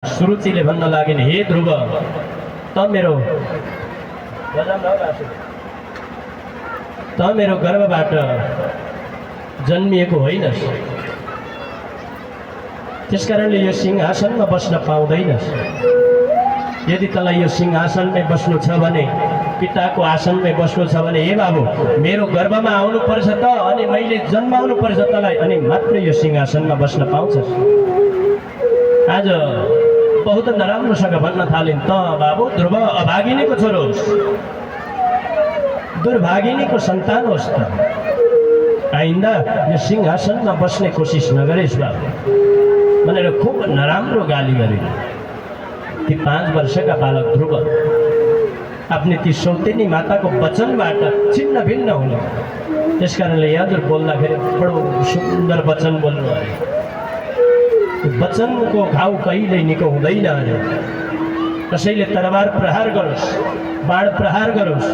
सुरुचिले भन्न लागिन्, हे ध्रुव, त मेरो गर्भबाट जन्मिएको होइनस्, त्यसकारणले यो सिंहासनमा बस्न पाउँदैनस्। यदि तँलाई यो सिंहासनमै बस्नु छ भने, पिताको आसनमै बस्नु छ भने, हे बाबु, मेरो गर्भमा आउनु पर्छ त, अनि मैले जन्माउनु पर्छ तँलाई, अनि मात्र यो सिंहासनमा बस्न पाउँछस्। आज बहुत नराम्रोसँग भन्न थालिन्, त बाबु ध्रुव अभागिनीको छोरो होस्, दुर्भागिनीको सन्तान होस् त, आइन्दा यो सिंहासनमा बस्ने कोसिस नगरेस् बाबु भनेर खुब नराम्रो गाली गरे। ती 5 वर्षका बालक ध्रुव आफ्नी ती सौतेनी माताको वचनबाट छिन्न भिन्न हुनु। त्यसकारणले हजुर बोल्दाखेरि बडो सुन्दर वचन बोल्नु अरे। वचनको घाउ कहिल्यै निको हुँदैन अरे। कसैले तरबार प्रहार गरोस्, बाण प्रहार गरोस्,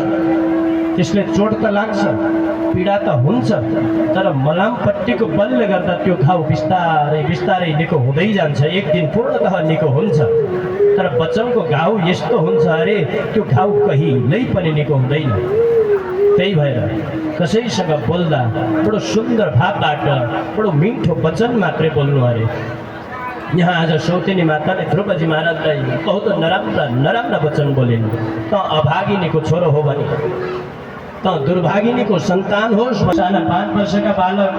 त्यसले चोट त लाग्छ, पीडा त हुन्छ, तर मलामपट्टिको बलले गर्दा त्यो घाउ बिस्तारै बिस्तारै निको हुँदै जान्छ। एक दिन पूर्णतः निको हुन्छ। तर वचनको घाउ यस्तो हुन्छ अरे, त्यो घाउ कहिल्यै पनि निको हुँदैन। त्यही भएर कसैसँग बोल्दा बडो सुन्दर भावबाट, बडो मिठो वचन मात्रै बोल्नु अरे। यहाँ आज सौतेनी माताले ध्रुवजी महाराजलाई बहुत नराम्रा नराम्रा वचन बोलिन्। त अभागिनीको छोरो हो भने, त दुर्भागिनीको सन्तान होस्। साना 5 वर्षका बालक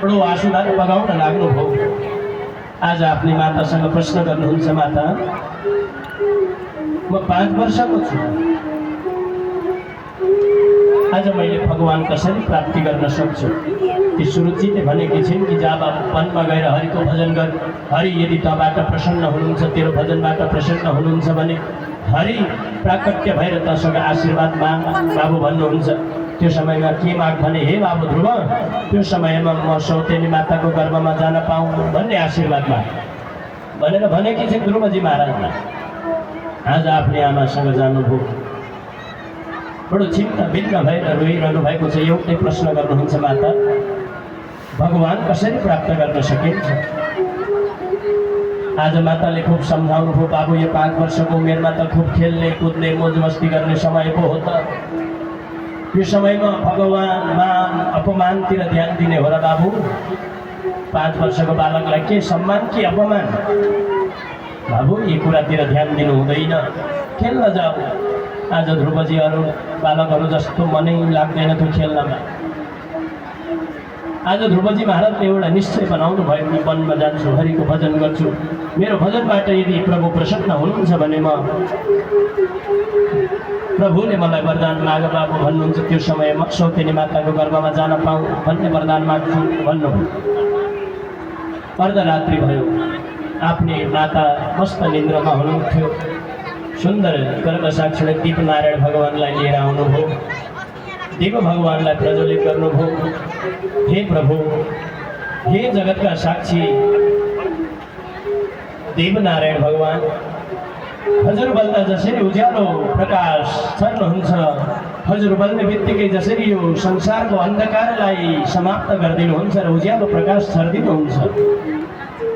बडो आँसुधार बगाउन लाग्नुभयो। आज आफ्नी मातासँग प्रश्न गर्नुहुन्छ, माता म 5 वर्षको छु, आज मैले भगवान कसरी प्राप्ति गर्न सक्छु? ती सुरुचिले भनेकी छिन् कि जा बाबु, वनमा गएर हरिको भजन गर। हरि यदि तँबाट प्रसन्न हुनुहुन्छ, तेरो भजनबाट प्रसन्न हुनुहुन्छ भने हरि प्राकट्य भएर तँसँग आशीर्वाद माग बाबु भन्नुहुन्छ। त्यो समयमा के माग भने, हे बाबु ध्रुव, त्यो समयमा म सौतेनी माताको गर्भमा जान पाऊँ भन्ने आशीर्वाद माग भनेर भनेकी छिन् ध्रुवजी महाराजलाई। आज आफ्नै आमासँग जानुभयो, बडो चिन्ता भिन्न भएर रोइरहनु भएको छ। एउटै प्रश्न गर्नुहुन्छ, माता भगवान कसरी प्राप्त गर्न सकिन्छ? आज माताले खूब सम्झाउनु भयो, बाबु यो 5 वर्षको उमेरमा त खूब खेल्ने कुद्ने मोज मस्ती गर्ने समय पो हो त। यो समयमा भगवान मान अपमानतिर ध्यान दिने हो र बाबु? 5 वर्षको बालकलाई के सम्मान कि अपमान? बाबु यी कुरातिर ध्यान दिनु हुँदैन, खेल्न जाऊ। आज ध्रुवजी अरू बालकहरू जस्तो मनै लाग्दैन त्यो खेल्नमा। आज ध्रुवजी महाराजले एउटा निश्चय बनाउनु भयो कि वनमा जान्छु, हरिको भजन गर्छु। मेरो भजनबाट यदि प्रभु प्रसन्न हुनुहुन्छ भने म प्रभुले मलाई वरदान माग बाबु भन्नुहुन्छ। त्यो समयमा सौतेनी माताको गर्भमा जान पाऊँ भन्ने वरदान माग्छु भन्नुभयो। अर्धरात्रि भयो, आफ्नै माता मस्त निन्द्रमा हुनुहुन्थ्यो। सुन्दर गर्भसाक्षीले दीपनारायण भगवानलाई लिएर आउनुभयो। देव भगवानलाई प्रज्वलित गर्नुभयो। हे प्रभु, हे जगतका साक्षी देवनारायण भगवान, हजुर बल्दा जसरी उज्यालो प्रकाश छर्नुहुन्छ, हजुर बल्ने बित्तिकै जसरी यो संसारको अन्धकारलाई समाप्त गरिदिनुहुन्छ र उज्यालो प्रकाश छरिदिनुहुन्छ,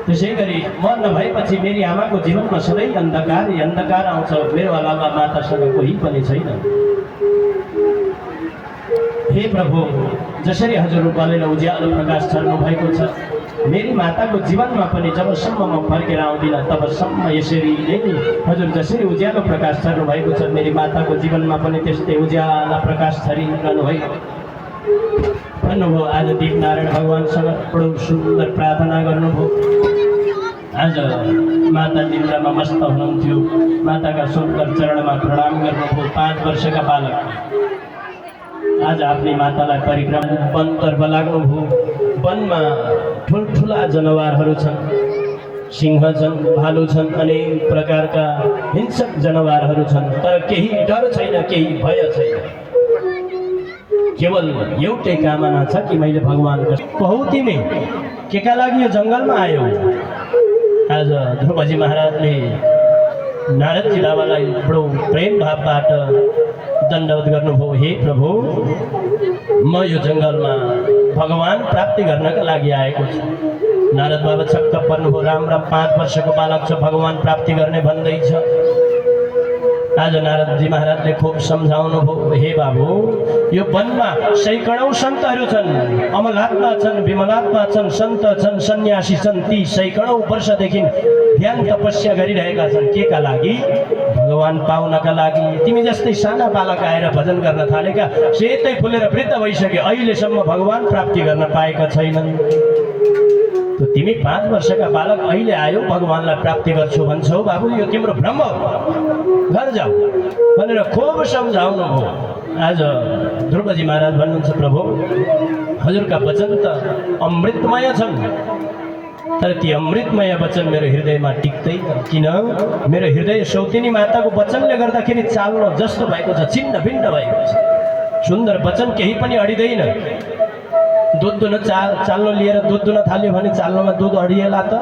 त्यसै गरी म नभएपछि मेरी आमाको जीवनमा सधैँ अन्धकार आउँछ। मेरो अलावा मातासँग कोही पनि छैन। हे प्रभु, जसरी हजुर बलेर उज्यालो प्रकाश छर्नु भएको छ, मेरी माताको जीवनमा पनि जबसम्म म फर्केर आउँदिनँ तबसम्म यसरी नै हजुर जसरी उज्यालो प्रकाश छर्नु भएको छ, मेरी माताको जीवनमा पनि त्यस्तै उज्याला प्रकाश छरिरहनु भएको भन्नुभयो। आज दीपनारायण भगवानसँग बडो सुन्दर प्रार्थना गर्नुभयो। आज माता निन्द्रामा मस्त हुनुहुन्थ्यो। माताका सुन्दर चरणमा प्रणाम गर्नुभयो। 5 वर्षका बालक आज आफ्नै मातालाई परिक्रमा वनतर्फ लाग्नुभयो। वनमा ठुल्ठुला जनावरहरू छन्, सिंह छन्, भालु छन्, अनेक प्रकारका हिंसक जनावरहरू छन्, तर केही डर छैन, केही भय छैन। केवल एउटै कामना छ कि मैले भगवानको कहू तिमी केका लागि यो जङ्गलमा आयो? आज ध्रुवजी महाराजले नारदजी बाबालाई बडो प्रेम भावबाट दण्डवत गर्नुभयो। हे प्रभु, म यो जङ्गलमा भगवान प्राप्ति गर्नका लागि आएको छु। नारद बाबा छक्क पर्नुभयो। राम 5 वर्षको बालक छ, भगवान प्राप्ति गर्ने भन्दैछ। आज नारदजी महाराजले खूब सम्झाउनु भयो, हे बाबु यो वनमा सैकडौँ सन्तहरू छन्, अमलात्मा छन्, विमलात्मा छन्, सन्त छन्, सन्यासी छन्। ती सैकडौँ वर्षदेखि ध्यान तपस्या गरिरहेका छन्। के का लागि? भगवान पाउनका लागि। तिमी जस्तै साना बालक आएर भजन गर्न थालेका, सेतै फुलेर वृद्ध भइसके, अहिलेसम्म भगवान प्राप्ति गर्न पाएका छैनन्। तो तिमी 5 वर्षका बालक अहिले आयो भगवानलाई प्राप्ति गर्छु भन्छौ, बाबु यो तिम्रो भ्रम हो, घर जाऊ भनेर खूब सम्झाउनु भयो। आज ध्रुवजी महाराज भन्नुहुन्छ, प्रभु हजुरका वचन त अमृतमय छन्, तर ती अमृतमय वचन मेरो हृदयमा टिक्दैन। किन? मेरो हृदय सौतिनी माताको वचनले गर्दाखेरि चाल्न जस्तो भएको छ, छिन्न भिन्न भएको छ। सुन्दर वचन केही पनि अडिँदैन। दुध दुन चाल्न लिएर दुध दुन थाल्यो भने चाल्नमा दुध अडिएला त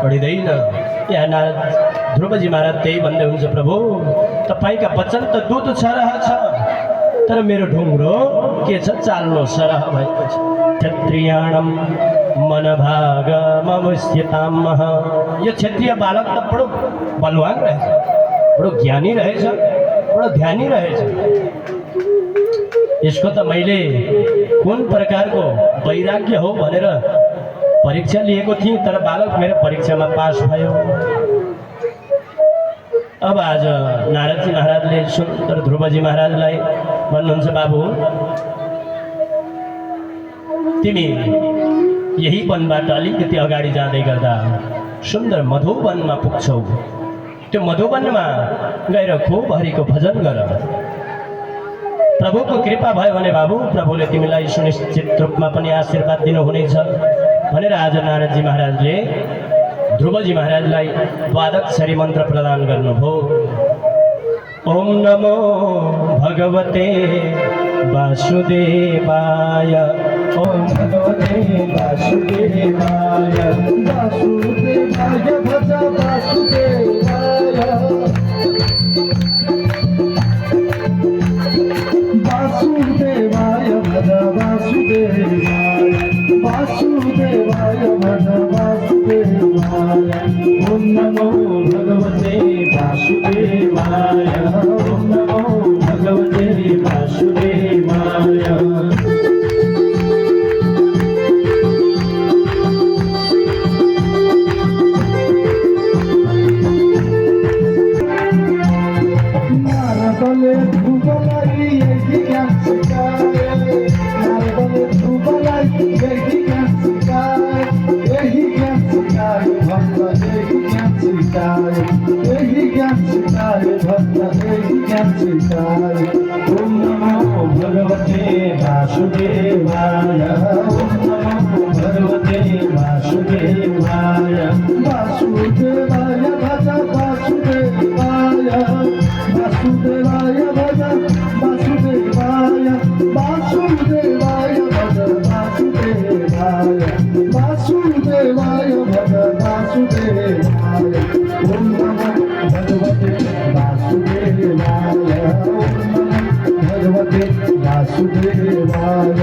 अडिँदैन। यहाँ नारद ध्रुवजी महाराज त्यही भन्दै हुन्छ, प्रभु तपाईँका वचन त दुध सरह छ, तर मेरो ढुङ्ग्रो के छ, चाल्नो सरह भएको छ। क्षत्रियाणम मनभागममुष्यताम। यो क्षत्रिय बालक त बडो बलवान रहेछ, बडो ज्ञानी रहेछ, बडो ध्यानी रहेछ। यसको त मैले कुन प्रकारको वैराग्य हो भनेर परीक्षा लिएको थिएँ, तर बालक मेरो परीक्षामा पास भयो। अब आज नारदजी महाराजले सुन्दर ध्रुवजी महाराजलाई भन्नुहुन्छ, बाबु तिमी यही वनबाट अलिकति अगाडि जाँदै गर्दा सुन्दर मधुवनमा पुग्छौ। त्यो मधुवनमा गएर खूब हरिको भजन गर। प्रभुको कृपा भयो भने बाबु प्रभुले तिमीलाई सुनिश्चित रूपमा पनि आशीर्वाद दिनुहुनेछ भनेर आज नारदजी महाराजले ध्रुवजी महाराजलाई द्वादक्षरी मन्त्र प्रदान गर्नुभयो। ओम नमो भगवते वासुदेवाय। ओम भगवते वासुदेवाय। वासुदेवाय भज वासुदेवाय। वासुदेवाय भज वासुदेवाय। वासुदेवाय भज वासुदेवाय। ओम नमो भगवते वासुदेवाय। ओम नमो भगवते वासुदेवाय। ओम नमो भगवते वासुदेवाय। ओम नमो भगवते वासुदेवाय। वासुदेवाय भज वासुदेवाय। वासुदेवाय भज वासुदेवाय। वासुदेवाय भज वासुदेवाय। वासुदेवाय भज वासुदेवाय। ओम नमो भगवते वासुदेवाय। ओम नमो भगवते वासुदेवाय।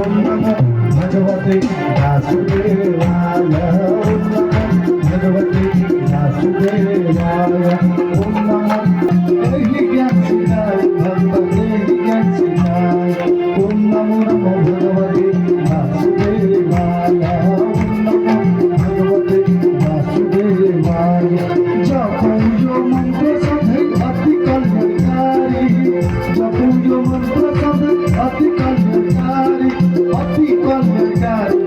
ओम नमो भगवते वासुदेवाय। ओम नमो भगवते वासुदेवाय। ओम नमो देहि ज्ञान सिद्धाय भगवते ज्ञान सिद्धाय। ओम नमो नमो भगवते वासुदेवाय। ओम नमो भगवते वासुदेवाय। जपो जो मंत्र सधै अति कल्याणकारी। जपो जो मंत्र सधै अति कल्याणकारी। अति कल्याणकारी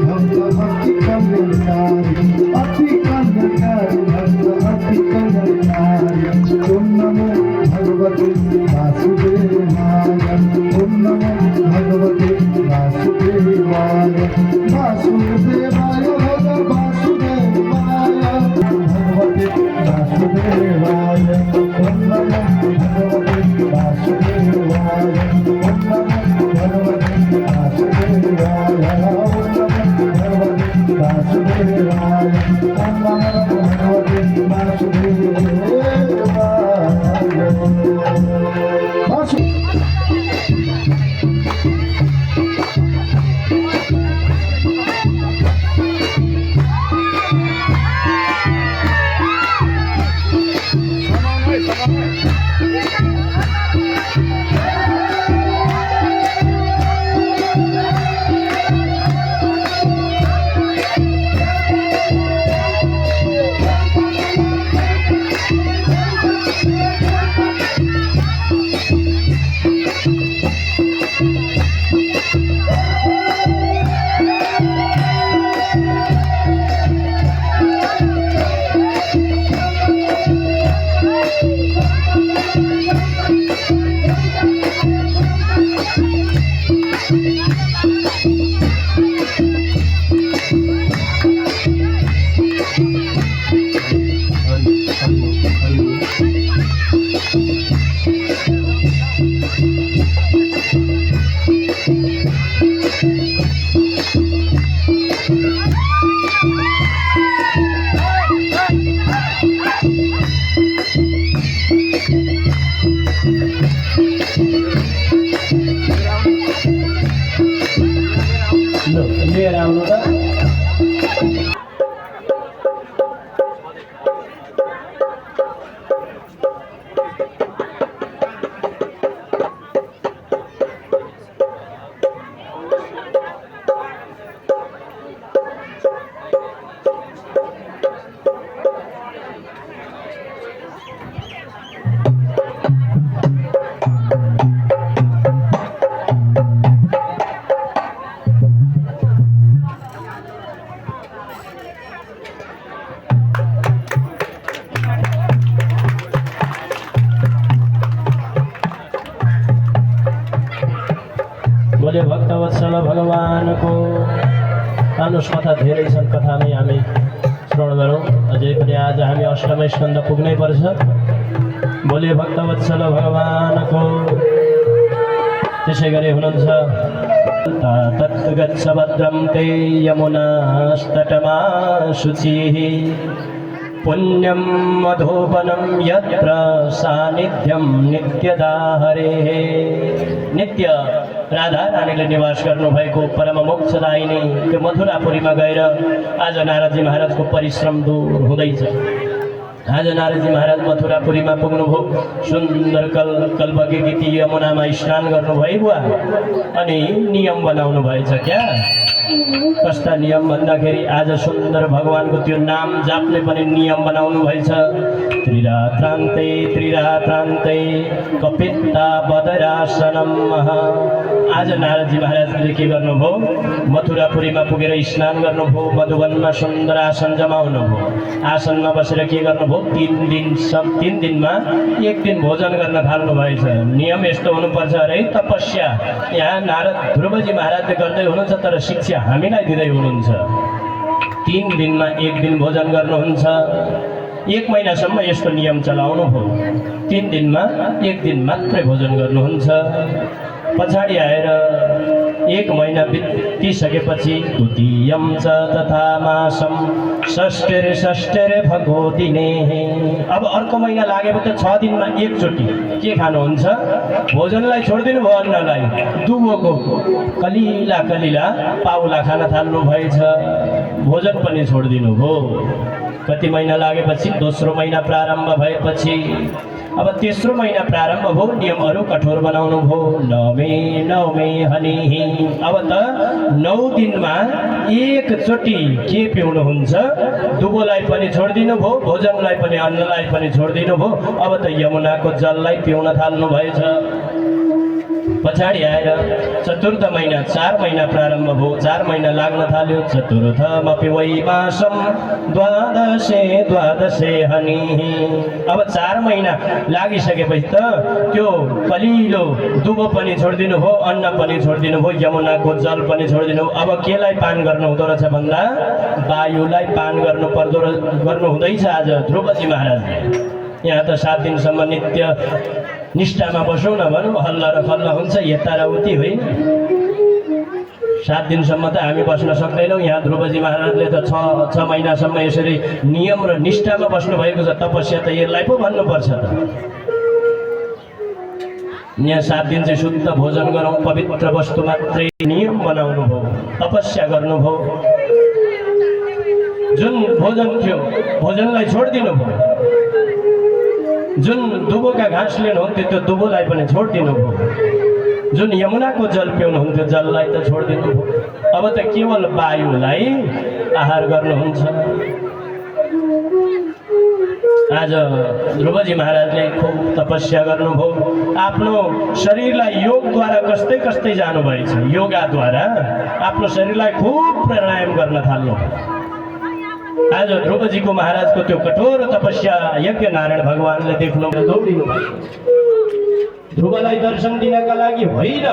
वासुदेवाय ओम नमो भगवते वासुदेवाय ओम नमो भगवते वासुदेवाय ओम नमो भगवते वासुदेवाय ओम नमो भगवते वासुदेवाय लिएर आउनु त बोले भक्तवत्सल भगवानको अनुस कथा धेरै छन्, कथामै हामी श्रवण गरौँ। अझै पनि आज हामी अष्टम स्कन्द पुग्नै पर्छ। बोले भक्तवत्सल भगवानको। त्यसै गरी हुनुहुन्छ तत् गच्छ भद्रं ते यमुनास्तटमा शुचिः पुण्यं मधुवनं यत्र सान्निध्यं नित्यदा हरेः। नित्य राधा रानीले निवास गर्नुभएको परम मोक्षदायिनी त्यो मथुरापुरीमा गएर आज नारदजी महाराजको परिश्रम दूर हुँदैछ। आज नारदजी महाराज मथुरापुरीमा पुग्नुभयो। सुन्दर कल्पकी गीति यमुनामा स्नान गर्नुभयो बुवा, अनि नियम बनाउनु भएछ क्या। कस्ता नियम भन्दाखेरि आज सुन्दर भगवानको त्यो नाम जाप्ने पनि नियम बनाउनु भएछ। त्रिरात्रान्ते त्रिरात्रान्ते कपित्ता बदरासनम। आज नारदजी महाराजले के गर्नुभयो, मथुरापुरीमा पुगेर स्नान गर्नुभयो, मधुवनमा सुन्दर आसन जमाउनुभयो। आसनमा बसेर के गर्नुभयो, 3 दिनमा 1 दिन भोजन गर्न थाल्नु भएछ। नियम यस्तो हुनुपर्छ अरे तपस्या। यहाँ नारद ध्रुवजी महाराजले गर्दै हुनुहुन्छ, तर शिक्षा हामीलाई दिँदै हुनुहुन्छ। 3 दिनमा 1 दिन भोजन गर्नुहुन्छ। 1 महिनासम्म यस्तो नियम चलाउनु भयो। 3 दिनमा 1 दिन मात्रै भोजन गर्नुहुन्छ। पछाडि आएर 1 महिना बितिसकेपछि द्वितीयं च तथा मासं षष्ठेर भगोदिने। अब अर्को महिना लागेपछि 6 दिनमा एकचोटि के खानुहुन्छ, भोजनलाई छोडिदिनु भयो, अन्नलाई दुबोको कलिला कलिला पाउला खान थाल्नु भएछ। भोजन पनि छोडिदिनु भयो। कति महिना लागेपछि, दोस्रो महिना प्रारम्भ भएपछि अब तेस्रो महिना प्रारम्भ भयो। नियमहरू कठोर बनाउनु भयो। नवमे हनिहि। अब त 9 दिनमा एकचोटि के पिउनुहुन्छ, दुबोलाई पनि छोडिदिनु भयो, भोजनलाई पनि अन्नलाई पनि छोडिदिनु भयो। अब त यमुनाको जललाई पिउन थाल्नु भएछ। पछाडि आएर चतुर्थ महिना 4 महिना प्रारम्भ भयो, 4 महिना लाग्न थाल्यो। चतुर्थमपि वै मासं द्वादशे द्वादशे हनिः। अब 4 महिना लागिसकेपछि त त्यो कलिलो दुबो पनि छोडिदिनु भयो, अन्न पनि छोडिदिनु भयो, यमुनाको जल पनि छोडिदिनु। अब केलाई पान गर्नु हुँदो रहेछ भन्दा वायुलाई पान गर्नु हुँदैछ आज ध्रुवजी महाराजले। यहाँ त 7 दिनसम्म नित्य निष्ठामा बसौँ न भनौँ, हल्ला र खल्ला हुन्छ, यता र उति होइन। 7 दिनसम्म त हामी बस्न सक्दैनौँ। यहाँ ध्रुवजी महाराजले त 6 महिनासम्म यसरी नियम र निष्ठामा बस्नु भएको छ। तपस्या त यसलाई पो भन्नुपर्छ त। यहाँ 7 दिन चाहिँ शुद्ध भोजन गरौँ, पवित्र वस्तु मात्रै नियम बनाउनु भयो, तपस्या गर्नुभयो। जुन भोजन थियो भोजनलाई छोडिदिनु भयो, जुन दुबोका घाँस लिनुहुन्थ्यो त्यो दुबोलाई पनि छोडिदिनु भयो, जुन यमुनाको जल पिउनुहुन्थ्यो जललाई त छोडिदिनु भयो। अब त केवल वायुलाई आहार गर्नुहुन्छ। आज ध्रुवजी महाराजले खुब तपस्या गर्नुभयो, आफ्नो शरीरलाई योगद्वारा कस्तै कस्तै जानुभएछ। योगाद्वारा आफ्नो शरीरलाई खुब प्राणायाम गर्न थाल्नु। आज ध्रुवजीको महाराजको त्यो कठोर तपस्या यज्ञ नारायण भगवानले देख्नु दौडिनु भयो। ध्रुवलाई दर्शन दिनका लागि होइन,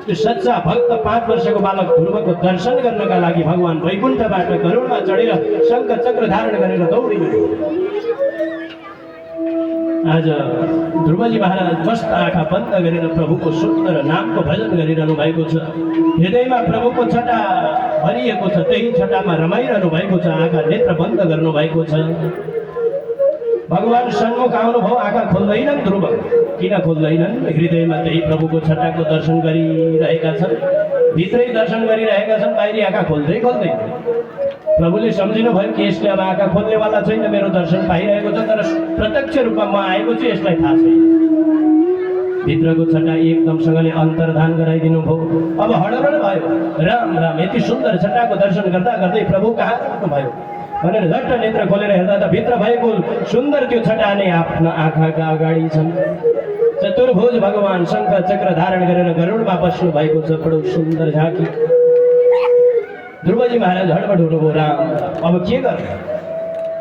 त्यो सच्चा भक्त 5 वर्षको बालक ध्रुवको दर्शन गर्नका लागि भगवान वैकुण्ठबाट गरुडमा चढेर शङ्ख चक्र धारण गरेर दौडिनु। आज ध्रुवजी महाराज मस्त आँखा बन्द गरेर प्रभुको सुन्दर नामको भजन गरिरहनु भएको छ। हृदयमा प्रभुको छटा भरिएको छ, त्यही छटामा रमाइरहनु भएको छ। आँखा नेत्र बन्द गर्नु भएको छ। भगवान सन्मुख आउनुभयो, आँखा खोल्दैनन् ध्रुव। किन खोल्दैनन्? हृदयमा त्यही प्रभुको छटाको दर्शन गरिरहेका छन्, भित्रै दर्शन गरिरहेका छन्, बाहिरी आँखा खोल्दै खोल्दैन। प्रभुले सम्झिनु भयो कि यसले अब आँखा खोल्नेवाला छैन, मेरो दर्शन पाइरहेको छ, तर प्रत्यक्ष रूपमा म आएको छु यसलाई थाहा छैन। भित्रको छटा एकदमसँगले अन्तर्धान गराइदिनु भयो। अब हडबड भयो, राम राम यति सुन्दर छटाको दर्शन गर्दा गर्दै प्रभु कहाँ भयो भनेर झट्ट नेत्र खोलेर हेर्दा त भित्र भएको सुन्दर त्यो छटा नै आफ्नो आँखाका अगाडि छन्। चतुर्भुज भगवान शङ्ख चक्र धारण गरेर गरुडमा बस्नु भएको छ। बडो सुन्दर झाँकी। ध्रुवजी महाराज हडबड हुनुभयो, राम अब के गर्नु?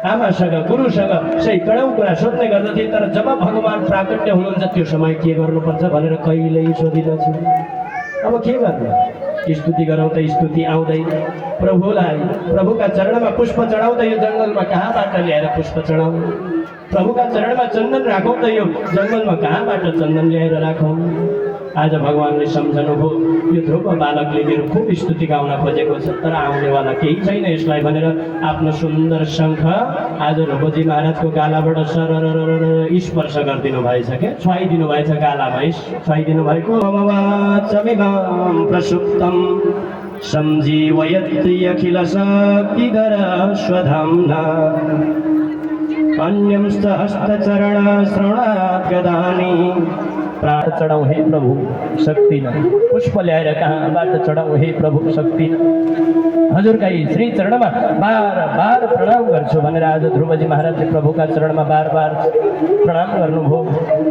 आमासँग गुरुसँग सही कडौँ कुरा सोध्ने गर्दथे, तर जब भगवान प्राकट्य हुनुहुन्छ त्यो समय के गर्नुपर्छ भनेर कहिल्यै सोधिनछु। अब के गर्नु? स्तुति गरौँ त स्तुति आउँदैन। प्रभुका चरणमा पुष्प चढाउँ त यो जङ्गलमा कहाँबाट ल्याएर पुष्प चढाउँ? प्रभुका चरणमा चन्दन राखौँ त यो जङ्गलमा कहाँबाट चन्दन ल्याएर राखौँ? आज भगवानले सम्झनुभयो, यो ध्रुव बालकले मेरो खुब स्तुति गाउन खोजेको छ, तर आउनेवाला केही छैन यसलाई भनेर आफ्नो सुन्दर शङ्ख आज ध्रुवजी महाराजको गालाबाट सरर स्पर्श गरिदिनु भएछ। क्या छुवाइदिनु भएछ, गालामा छुवाइदिनु भएको। ममवाचमिमां प्रसुप्तं संजीवयति अखिल शक्तिधर स्वधाम्ना अन्यंस्त हस्तचरण श्रवणात् गदानि। प्राण चढाउँ हे प्रभु शक्ति न, पुष्प ल्याएर कहाँबाट चढाउँ हे प्रभु शक्ति न। हजुरका यी श्री चरणमा बार बार प्रणाम गर्छु भनेर आज ध्रुवजी महाराजले प्रभुका चरणमा बार बार प्रणाम गर्नुभयो।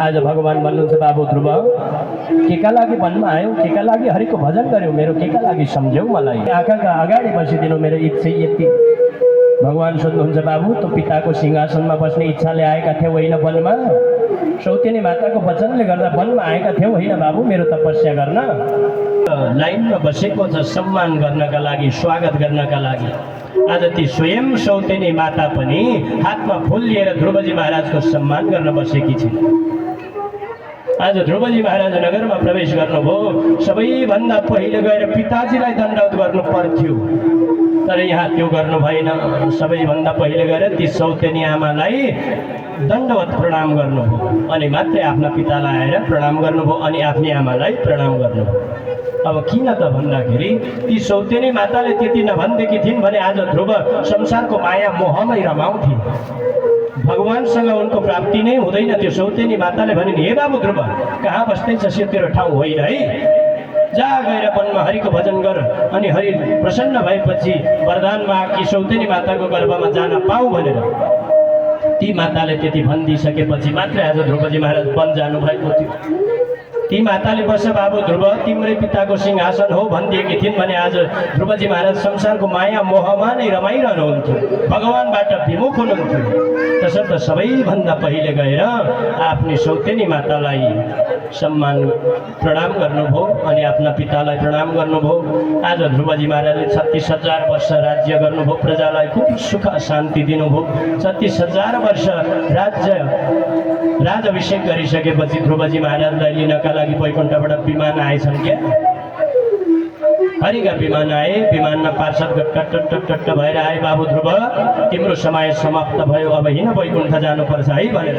आज भगवान भन्नुहुन्छ, बाबु ध्रुव केका लागि वनमा आयौ, केका लागि हरिको भजन गर्यौ, मेरो केका लागि सम्झ्यौ मलाई? आँखाका अगाडि बसिदिनु, मेरो इच्छा यति। भगवान सोध्नुहुन्छ, बाबु त पिताको सिंहासनमा बस्ने इच्छाले आएका थियौ होइन वनमा? सौतेनी माताको वचनले गर्दा वनमा आएका थियौ होइन बाबु मेरो तपस्या गर्न? लाइनमा बसेको छ सम्मान गर्नका लागि, स्वागत गर्नका लागि। आज ती स्वयं सौतेनी माता पनि हातमा फुल लिएर ध्रुवजी महाराजको सम्मान गर्न बसेकी छिन्। आज ध्रुवजी महाराज नगरमा प्रवेश गर्नुभयो, सबैभन्दा पहिले गएर पिताजीलाई दण्डवत गर्नु पर्थ्यो, तर यहाँ त्यो गर्नु भएन। सबैभन्दा पहिले गएर ती सौतेनी आमालाई दण्डवत प्रणाम गर्नुभयो, अनि मात्रै आफ्ना पितालाई आएर प्रणाम गर्नुभयो, अनि आफ्नी आमालाई प्रणाम गर्नुभयो। अब किन त भन्दाखेरि ती सौतेनी माताले त्यति नभन्देकी थिइन् भने आज ध्रुव संसारको माया मोहमै रमाउँथे, भगवानसँग उनको प्राप्ति नै हुँदैन। त्यो सौतेनी माताले भनिन्, हे बाबु ध्रुव कहाँ बस्दैछस्, यो तेरो ठाउँ होइन है, जा गएर वनमा हरिको भजन गर। अनि हरि प्रसन्न भएपछि वरदान माग कि सौतेनी माताको गर्भमा जान पाऊ भनेर। ती माताले त्यति भनिदिइसकेपछि मात्रै आज ध्रुवजी महाराज वन जानुभएको थियो। ती माताले बस बाबु ध्रुव तिम्रै पिताको सिंहासन हो भनिदिएकी थिइन् भने आज ध्रुवजी महाराज संसारको माया मोहमा नै रमाइरहनुहुन्थ्यो, भगवानबाट विमुख हुनुहुन्थ्यो। त्यसर्थ सबैभन्दा पहिले गएर आफ्नी सौतेनी मातालाई सम्मान प्रणाम गर्नुभयो अनि आफ्ना पितालाई प्रणाम गर्नुभयो। आज ध्रुवजी महाराजले 36,000 वर्ष राज्य गर्नुभयो, प्रजालाई खूब सुख शान्ति दिनुभयो। 36,000 वर्ष राजाभिषेक गरिसकेपछि ध्रुवजी महाराजलाई लिनका लागि वैकुण्ठबाट विमान आएछन् क्या। हरिका विमान आए, विमानमा पार्षद टट्ट भएर आए, बाबु ध्रुव तिम्रो समय समाप्त भयो, अब हिँड वैकुण्ठ जानुपर्छ है भनेर।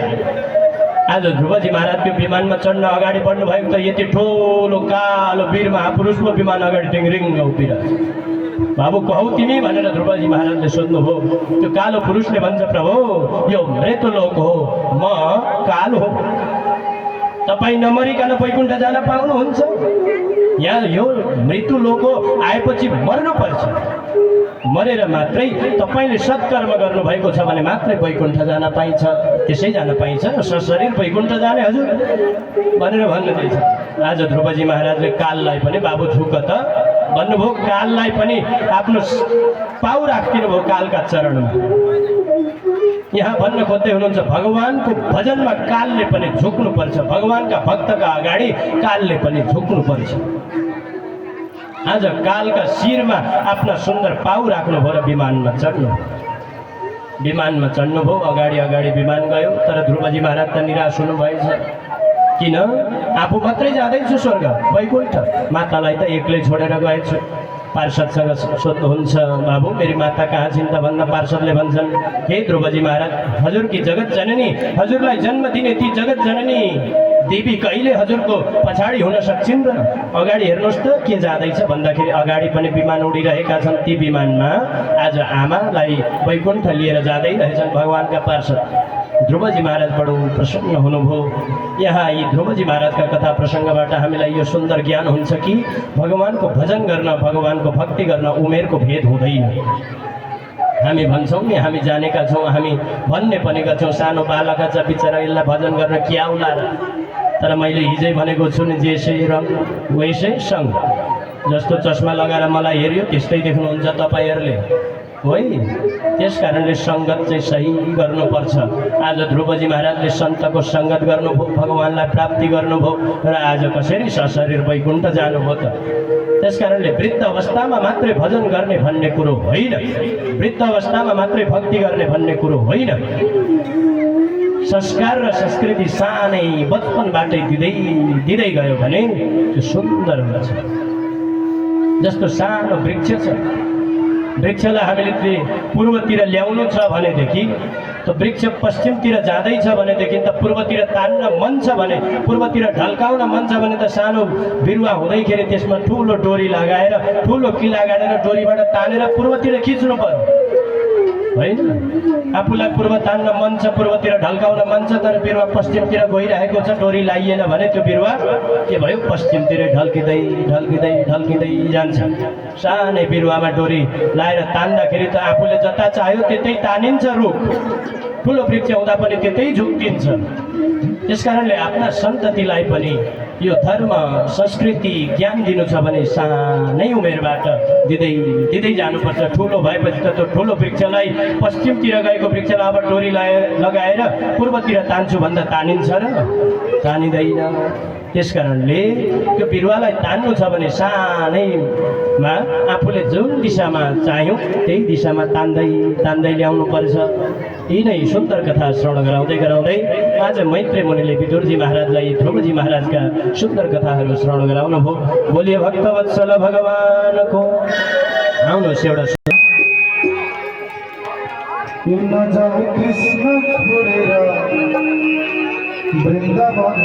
आज ध्रुवजी महाराज त्यो विमानमा चढ्न अगाडि बढ्नु भएको त यति ठुलो कालो वीर महापुरुषको विमान अगाडि टिङ्रिङ्ग उभिरहेछ। बाबु कहौ तिमी भनेर ध्रुवजी महाराजले सोध्नुभयो। त्यो कालो पुरुषले भन्छ, प्रभु यो मृत्युलोक हो, म काल हो, तपाईँ नमरिकन वैकुण्ठ जान पाउनुहुन्छ? यहाँ यो मृत्युलोक हो, आएपछि मर्नुपर्छ, मरेर मात्रै तपाईँले सत्कर्म गर्नुभएको छ भने मात्रै वैकुण्ठ जान पाइन्छ, त्यसै जान पाइन्छ, सशरीर वैकुण्ठ जाने हजुर भनेर भन्नुहुँदैछ। आज ध्रुवजी महाराजले काललाई पनि बाबु झुक त भन्नुभयो, काललाई पनि आफ्नो पाउ राखिदिनु भयो कालका चरणमा। यहाँ भन्न खोज्दै हुनुहुन्छ भगवानको भजनमा कालले पनि झुक्नुपर्छ, भगवानका भक्तका अगाडि कालले पनि झुक्नुपर्छ। आज कालका शिरमा आफ्ना सुन्दर पाउ राख्नुभयो र विमानमा चढ्नुभयो। अगाडि अगाडि विमान गयो, तर ध्रुवजी महाराज त निराश हुनुभएछ। किन? आफू मात्रै जाँदैछु स्वर्ग वैकुण्ठ, मातालाई त एक्लै छोडेर गएछु। पार्षदसँग सोध्नुहुन्छ, बाबु मेरी माता कहाँ छिन् त भन्दा पार्षदले भन्छन्, हे ध्रुवजी महाराज हजुरकी जगत जननी, हजुरलाई जन्म दिने ती जगत जननी देवी कहिले हजुरको पछाडि हुन सक्छिन् र? अगाडि हेर्नुहोस् त के जाँदैछ भन्दाखेरि अगाडि पनि विमान उडिरहेका छन्। ती विमानमा आज आमालाई वैकुण्ठ लिएर जाँदै रहेछन् भगवानका पार्षद। ध्रुवजी महाराज बडो प्रसन्न हुनुभयो। यहाँ यी ध्रुवजी महाराजका कथा प्रसङ्गबाट हामीलाई यो सुन्दर ज्ञान हुन्छ कि भगवानको भजन गर्न, भगवानको भक्ति गर्न उमेरको भेद हुँदैन। हामी भन्छौँ नि, हामी जानेका छौँ, हामी भन्ने पनि गर्छौँ, सानो बालक छ बिचरा, यसलाई भजन गर्न के आउला र? तर मैले हिजै भनेको छु नि, जेसै रङ वैसै सङ्ग। जस्तो चस्मा लगाएर मलाई हेऱ्यो त्यस्तै देख्नुहुन्छ तपाईँहरूले है। त्यस कारणले सङ्गत चाहिँ सही गर्नुपर्छ। आज ध्रुवजी महाराजले सन्तको सङ्गत गर्नुभयो, भगवानलाई प्राप्ति गर्नुभयो र आज कसरी सशरीर वैकुण्ठ जानुभयो त? त्यस कारणले वृद्ध अवस्थामा मात्रै भजन गर्ने भन्ने कुरो होइन, वृद्ध अवस्थामा मात्रै भक्ति गर्ने भन्ने कुरो होइन। संस्कार र संस्कृति सानै बचपनबाटै दिँदै गयो भने त्यो सुन्दर हुन्छ। जस्तो सानो वृक्ष छ, वृक्षलाई हामीले पूर्वतिर ल्याउनु छ भनेदेखि त वृक्ष पश्चिमतिर जाँदैछ भनेदेखि त पूर्वतिर तान्न मन छ भने, पूर्वतिर ढल्काउन मन छ भने त सानो बिरुवा हुँदैखेरि त्यसमा ठुलो डोरी लगाएर, ठुलो किला गाडेर डोरीबाट तानेर पूर्वतिर खिच्नु पर्यो होइन? आफूलाई पूर्व तान्न मन छ, पूर्वतिर ढल्काउन मन छ, तर बिरुवा पश्चिमतिर गइरहेको छ, डोरी लाइएन भने त्यो बिरुवा के भयो? पश्चिमतिर ढल्किँदै ढल्किँदै ढल्किँदै जान्छ। सानै बिरुवामा डोरी लाएर तान्दाखेरि त आफूले जता चाह्यो त्यतै तानिन्छ रुख, ठुलो वृक्ष हुँदा पनि त्यतै झुक्किन्छ। त्यस कारणले आफ्ना सन्ततिलाई पनि यो धर्म संस्कृति ज्ञान दिनु छ भने सानै उमेरबाट दिँदै जानुपर्छ। ठुलो भएपछि त त्यो ठुलो वृक्षलाई, पश्चिमतिर गएको वृक्षलाई अब डोरी लगाएर पूर्वतिर तान्छु भन्दा तानिन्छ र? तानिँदैन। त्यस कारणले त्यो बिरुवालाई तान्नु छ भने सानैमा आफूले जुन दिशामा चाह्यौँ त्यही दिशामा तान्दै ल्याउनु पर्छ। यी नै सुन्दर कथा श्रवण गराउँदै आज मैत्रेय मुनिले विदुरजी महाराजलाई ध्रुवजी महाराजका सुन्दर कथाहरू श्रवण गराउनु भयो। बोलिए भक्तवत्सल भगवानको। आउनुहोस् एउटा कृष्ण छोडेर वृन्दावन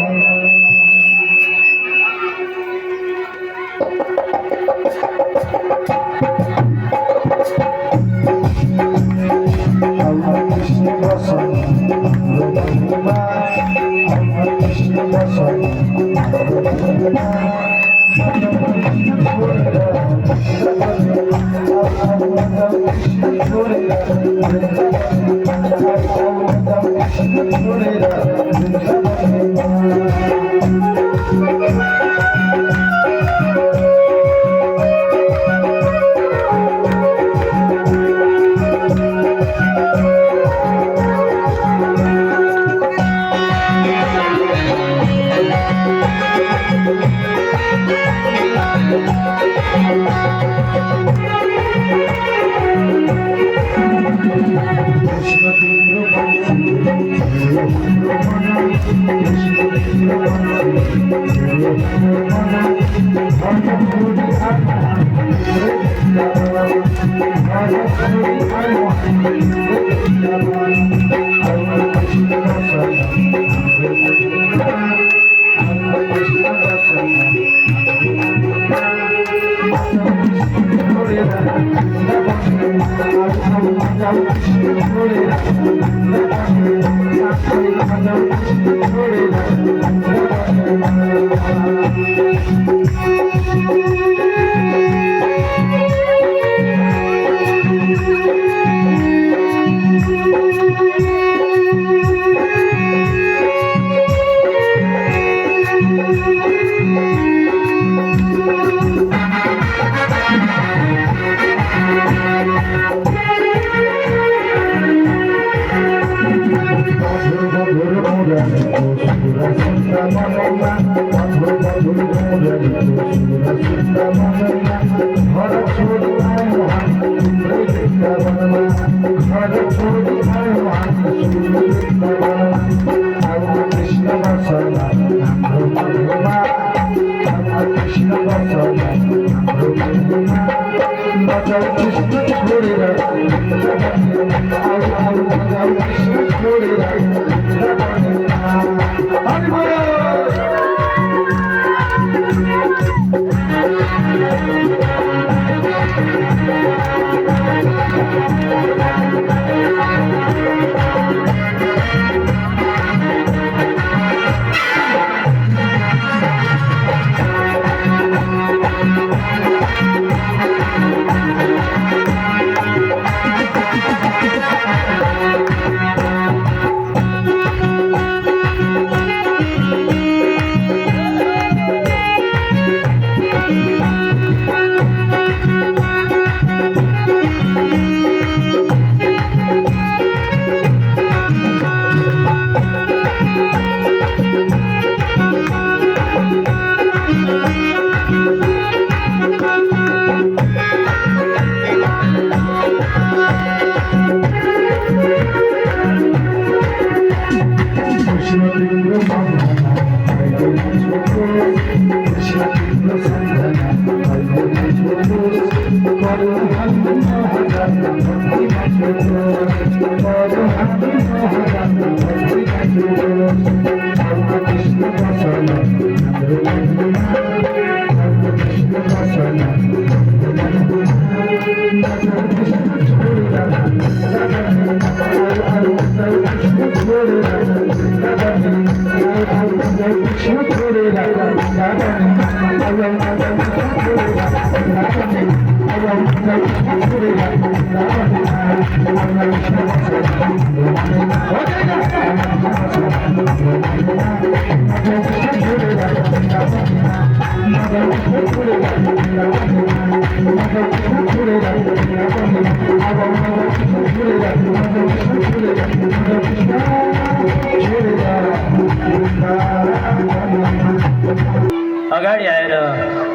अगाडि आएर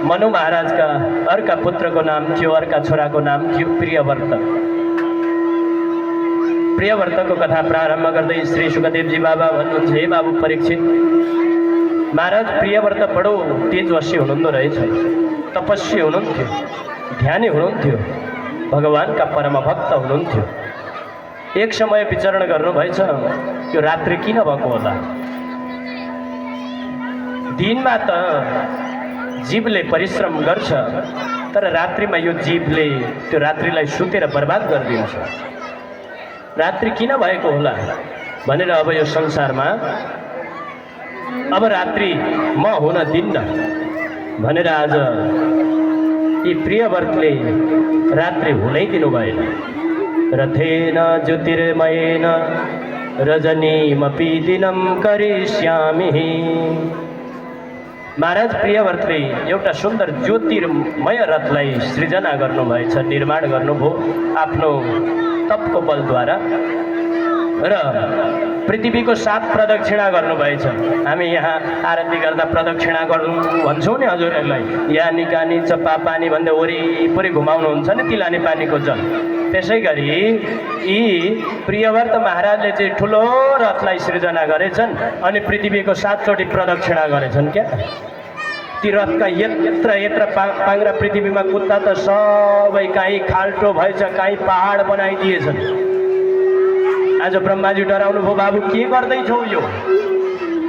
मनु महाराजका अर्का पुत्रको नाम थियो, अर्का छोराको नाम थियो प्रियव्रत। प्रियव्रतको कथा प्रारम्भ गर्दै श्री सुखदेवजी बाबा भन्नुहुन्छ, हे बाबु परीक्षित, महाराज प्रियव्रत बडो तेजस्वी हुनुहुँदो रहेछ, तपस्वी हुनुहुन्थ्यो, ध्यानी हुनुहुन्थ्यो, भगवानका परम भक्त हुनुहुन्थ्यो। एक समय विचरण गर्नुभएछ, यो रात्रि किन भएको होला? दिनमा त जीवले परिश्रम गर्छ, तर रात्रिमा यो जीवले त्यो रात्रिलाई सुतेर बर्बाद गरिदिन्छ। रात्रि किन भएको होला भनेर अब यो संसारमा अब रात्रि म हुन दिन्न भनेर आज यी प्रियव्रतले रात्रि हुनै दिनु भएन। रथेन ज्योतिर्मयेन रजनीमपि दिनं करिष्यामि। महाराज प्रियव्रतले एउटा सुन्दर ज्योतिर्मय रथलाई सृजना गर्नुभएछ, निर्माण गर्नुभयो आफ्नो तपको बलद्वारा र पृथ्वीको 7 प्रदक्षिणा गर्नुभएछ। हामी यहाँ आरती गर्दा प्रदक्षिणा गर्नु भन्छौँ नि हजुरहरूलाई, यानी कानी चप्पा पानी भन्दै वरिपरि घुमाउनुहुन्छ नि तिलानी पानीको जल। त्यसै गरी यी प्रियव्रत महाराजले चाहिँ ठुलो रथलाई सृजना गरेछन् अनि पृथ्वीको 7 चोटि प्रदक्षिणा गरेछन् क्या। ती रथका यत्र यत्र पाङ्रा पृथ्वीमा कुद्दा त सबै काहीँ खाल्टो भएछ, काहीँ पहाड बनाइदिएछन्। आज ब्रह्माजी डराउनु भयो, बाबु के गर्दैछौ, यो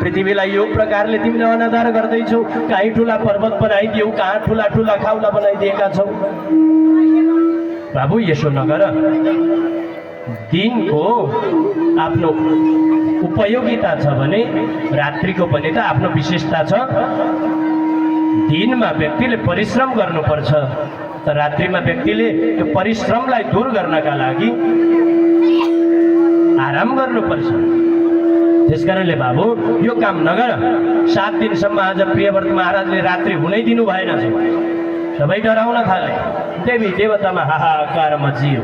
पृथ्वीलाई यो प्रकारले तिमीले अनादर गर्दैछौ, काहीँ ठुला पर्वत बनाइदियौ, कहाँ ठुला ठुला खाउला बनाइदिएका छौ। बाबु यसो नगर, दिनको आफ्नो उपयोगिता छ भने रात्रिको पनि त आफ्नो विशेषता छ। दिनमा व्यक्तिले परिश्रम गर्नुपर्छ, तर रात्रिमा व्यक्तिले त्यो परिश्रमलाई दूर गर्नका लागि आराम गर्नुपर्छ। त्यसकारणले बाबु यो काम नगर। 7 दिनसम्म आज प्रियव्रत महाराजले रात्रि हुनै दिनु भएन। सबै डराउन थाले, देवी देवतामा हाहाकार मचियो।